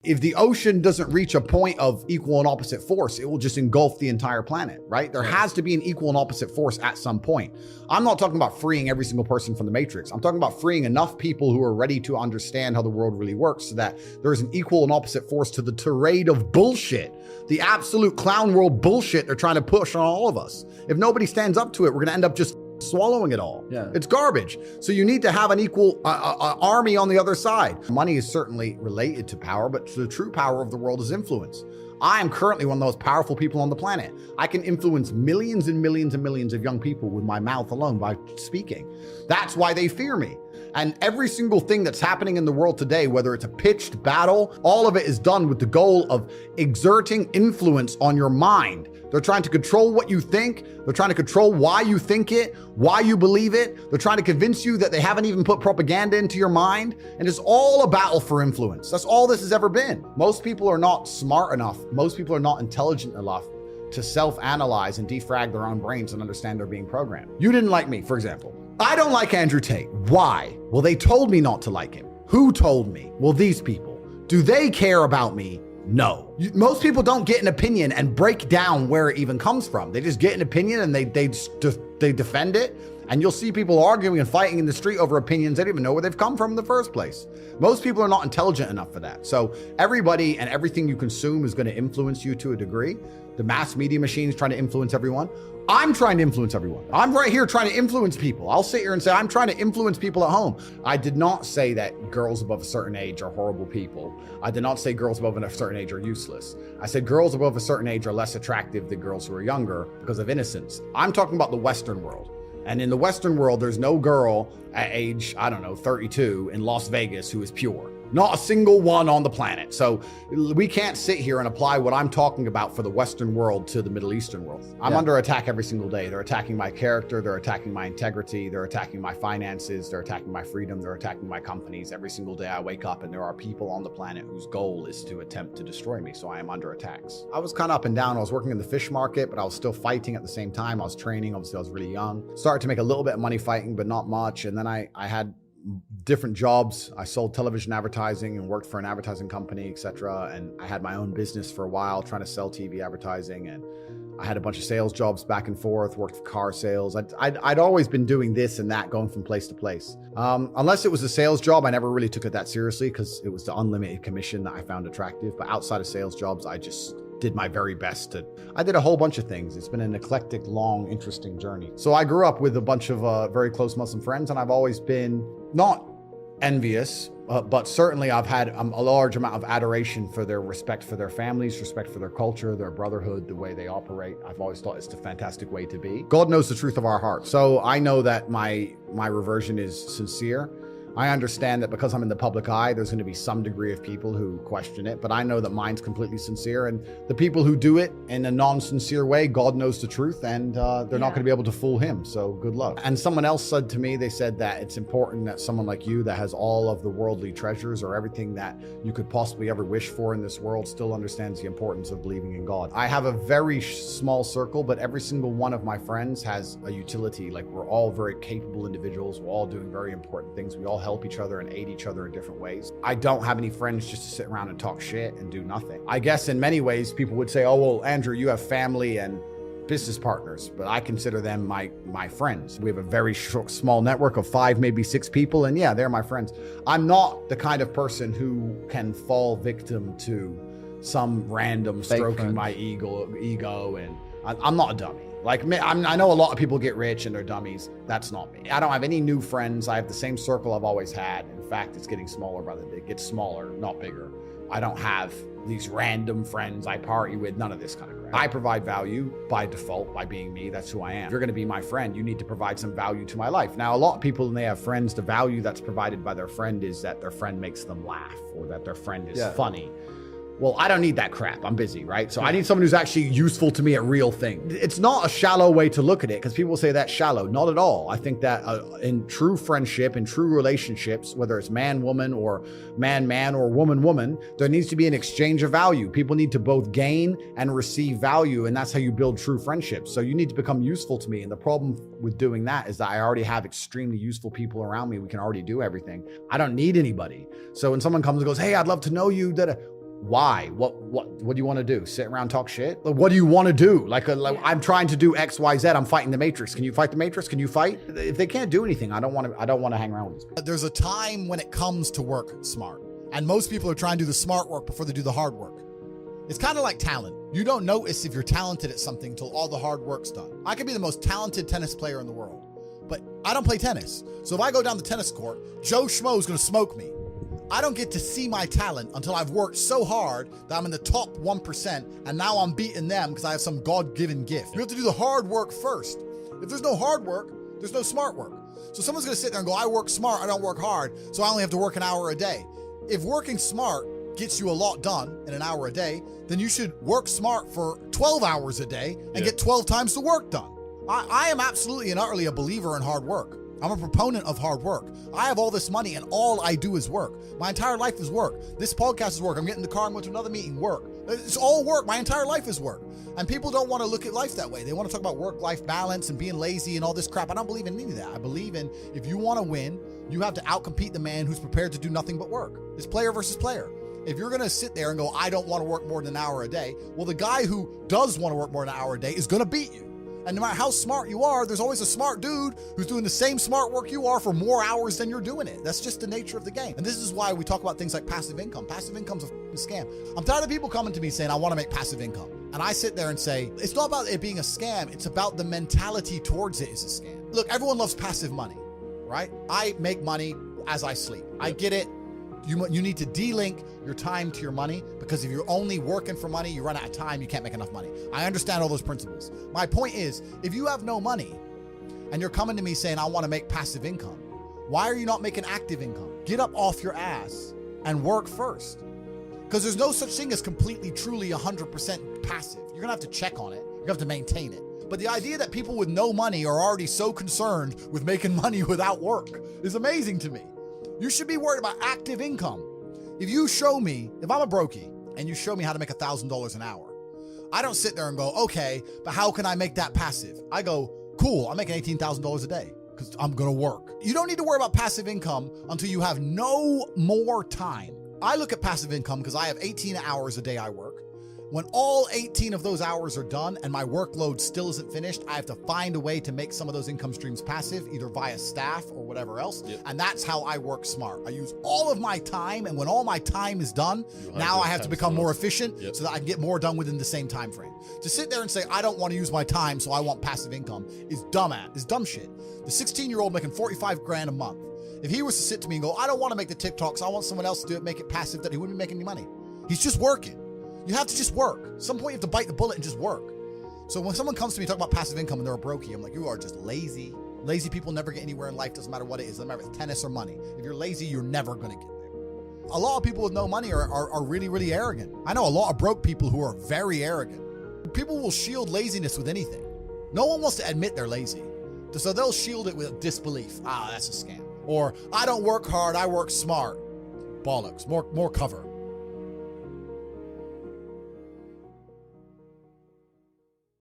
If the ocean doesn't reach a point of equal and opposite force, it will just engulf the entire planet, right? There has to be an equal and opposite force at some point. I'm not talking about freeing every single person from the matrix. I'm talking about freeing enough people who are ready to understand how the world really works so that there's an equal and opposite force to the tirade of bullshit, the absolute clown world bullshit they're trying to push on all of us. If nobody stands up to it, we're gonna end up just swallowing it all. It's garbage. So you need to have an equal army on the other side. Money is certainly related to power, but the true power of the world is influence. I am currently one of the most powerful people on the planet. I can influence millions and millions and millions of young people with my mouth alone by speaking. That's why they fear me. And every single thing that's happening in the world today, whether it's a pitched battle, all of it is done with the goal of exerting influence on your mind. They're trying to control what you think. They're trying to control why you think it, why you believe it. They're trying to convince you that they haven't even put propaganda into your mind. And it's all a battle for influence. That's all this has ever been. Most people are not smart enough. Most people are not intelligent enough to self-analyze and defrag their own brains and understand they're being programmed. You didn't like me, for example. I don't like Andrew Tate. Why? Well, they told me not to like him. Who told me? Well, these people. Do they care about me? No. Most people don't get an opinion and break down where it even comes from. They just get an opinion and they defend it. And you'll see people arguing and fighting in the street over opinions they don't even know where they've come from in the first place. Most people are not intelligent enough for that. So everybody and everything you consume is going to influence you to a degree. The mass media machine is trying to influence everyone. I'm trying to influence everyone. I'm right here trying to influence people. I'll sit here and say, I'm trying to influence people at home. I did not say that girls above a certain age are horrible people. I did not say girls above a certain age are useless. I said girls above a certain age are less attractive than girls who are younger because of innocence. I'm talking about the Western world. And in the Western world, there's no girl at age, 32 in Las Vegas who is pure. Not a single one on the planet. So we can't sit here and apply what I'm talking about for the Western world to the Middle Eastern world. I'm under attack every single day. They're attacking my character. They're attacking my integrity. They're attacking my finances. They're attacking my freedom. They're attacking my companies. Every single day I wake up and there are people on the planet whose goal is to attempt to destroy me. So I am under attacks. I was kind of up and down. I was working in the fish market, but I was still fighting at the same time. I was training. Obviously, I was really young. Started to make a little bit of money fighting, but not much. And then I had different jobs. I sold television advertising and worked for an advertising company, etc. And I had my own business for a while trying to sell TV advertising. And I had a bunch of sales jobs back and forth, worked for car sales. I'd always been doing this and that, going from place to place. Unless it was a sales job, I never really took it that seriously because it was the unlimited commission that I found attractive. But outside of sales jobs, I just did my very best I did a whole bunch of things. It's been an eclectic, long, interesting journey. So I grew up with a bunch of very close Muslim friends, and I've always been not envious, but certainly I've had a large amount of adoration for their respect for their families, respect for their culture, their brotherhood, the way they operate. I've always thought it's a fantastic way to be. God knows the truth of our heart. So I know that my reversion is sincere. I understand that because I'm in the public eye, there's going to be some degree of people who question it, but I know that mine's completely sincere, and the people who do it in a non-sincere way, God knows the truth, and they're not going to be able to fool him, so good luck. And someone else said to me, they said that it's important that someone like you that has all of the worldly treasures or everything that you could possibly ever wish for in this world still understands the importance of believing in God. I have a very small circle, but every single one of my friends has a utility. Like, we're all very capable individuals. We're all doing very important things. We all help each other and aid each other in different ways. I don't have any friends just to sit around and talk shit and do nothing. I guess in many ways people would say, oh, well, Andrew, you have family and business partners, but I consider them my friends. We have a very small network of 5, maybe 6 people, and yeah, they're my friends. I'm not the kind of person who can fall victim to some random stroking my ego, and I'm not a dummy. Like, I know a lot of people get rich and they're dummies. That's not me. I don't have any new friends. I have the same circle I've always had. In fact, it's getting smaller by the day. It gets smaller, not bigger. I don't have these random friends I party with, none of this kind of crap. I provide value by default, by being me. That's who I am. If you're gonna be my friend, you need to provide some value to my life. Now, a lot of people, when they have friends, the value that's provided by their friend is that their friend makes them laugh or that their friend is funny. Well, I don't need that crap. I'm busy, right? So I need someone who's actually useful to me at real things. It's not a shallow way to look at it, because people say that's shallow. Not at all. I think that in true friendship, in true relationships, whether it's man-woman or man-man or woman-woman, there needs to be an exchange of value. People need to both gain and receive value, and that's how you build true friendships. So you need to become useful to me. And the problem with doing that is that I already have extremely useful people around me. We can already do everything. I don't need anybody. So when someone comes and goes, hey, I'd love to know you, Why? What do you want to do? Sit around, talk shit? Like, what do you want to do? Like I'm trying to do X, Y, Z. I'm fighting the Matrix. Can you fight the Matrix? Can you fight? If they can't do anything, I don't want to hang around with these people. There's a time when it comes to work smart, and most people are trying to do the smart work before they do the hard work. It's kind of like talent. You don't notice if you're talented at something till all the hard work's done. I could be the most talented tennis player in the world, but I don't play tennis. So if I go down the tennis court, Joe Schmo is going to smoke me. I don't get to see my talent until I've worked so hard that I'm in the top 1%, and now I'm beating them because I have some God-given gift. You have to do the hard work first. If there's no hard work, there's no smart work. So someone's going to sit there and go, I work smart, I don't work hard, so I only have to work an hour a day. If working smart gets you a lot done in an hour a day, then you should work smart for 12 hours a day and get 12 times the work done. I am absolutely and utterly a believer in hard work. I'm a proponent of hard work. I have all this money and all I do is work. My entire life is work. This podcast is work. I'm getting in the car, I'm going to another meeting, work. It's all work. My entire life is work. And people don't want to look at life that way. They want to talk about work-life balance and being lazy and all this crap. I don't believe in any of that. I believe in, if you want to win, you have to outcompete the man who's prepared to do nothing but work. It's player versus player. If you're going to sit there and go, I don't want to work more than an hour a day, well, the guy who does want to work more than an hour a day is going to beat you. And no matter how smart you are, there's always a smart dude who's doing the same smart work you are for more hours than you're doing it. That's just the nature of the game. And this is why we talk about things like passive income. Passive income's a scam. I'm tired of people coming to me saying, I want to make passive income. And I sit there and say, it's not about it being a scam. It's about the mentality towards it is a scam. Look, everyone loves passive money, right? I make money as I sleep. I get it. You need to de-link your time to your money, because if you're only working for money, you run out of time, you can't make enough money. I understand all those principles. My point is, if you have no money and you're coming to me saying, I want to make passive income, why are you not making active income? Get up off your ass and work first. Because there's no such thing as completely, truly 100% passive. You're going to have to check on it. You're going to have to maintain it. But the idea that people with no money are already so concerned with making money without work is amazing to me. You should be worried about active income. If you show me, if I'm a brokey and you show me how to make $1,000 an hour, I don't sit there and go, okay, but how can I make that passive? I go, cool, I'm making $18,000 a day because I'm going to work. You don't need to worry about passive income until you have no more time. I look at passive income because I have 18 hours a day I work. When all 18 of those hours are done and my workload still isn't finished, I have to find a way to make some of those income streams passive, either via staff or whatever else. Yep. And that's how I work smart. I use all of my time, and when all my time is done, now I have to become more efficient so that I can get more done within the same time frame. To sit there and say, I don't want to use my time, so I want passive income is dumb shit. The 16-year-old making 45 grand a month, if he was to sit to me and go, I don't want to make the TikToks, I want someone else to do it, make it passive, that he wouldn't be making any money. He's just working. You have to just work. At some point you have to bite the bullet and just work. So when someone comes to me talking about passive income and they're a brokey, I'm like, you are just lazy. Lazy people never get anywhere in life, doesn't matter what it is. Doesn't matter if it's tennis or money. If you're lazy, you're never gonna get there. A lot of people with no money are really, really arrogant. I know a lot of broke people who are very arrogant. People will shield laziness with anything. No one wants to admit they're lazy. So they'll shield it with disbelief. Ah, that's a scam. Or, I don't work hard, I work smart. Bollocks, more cover.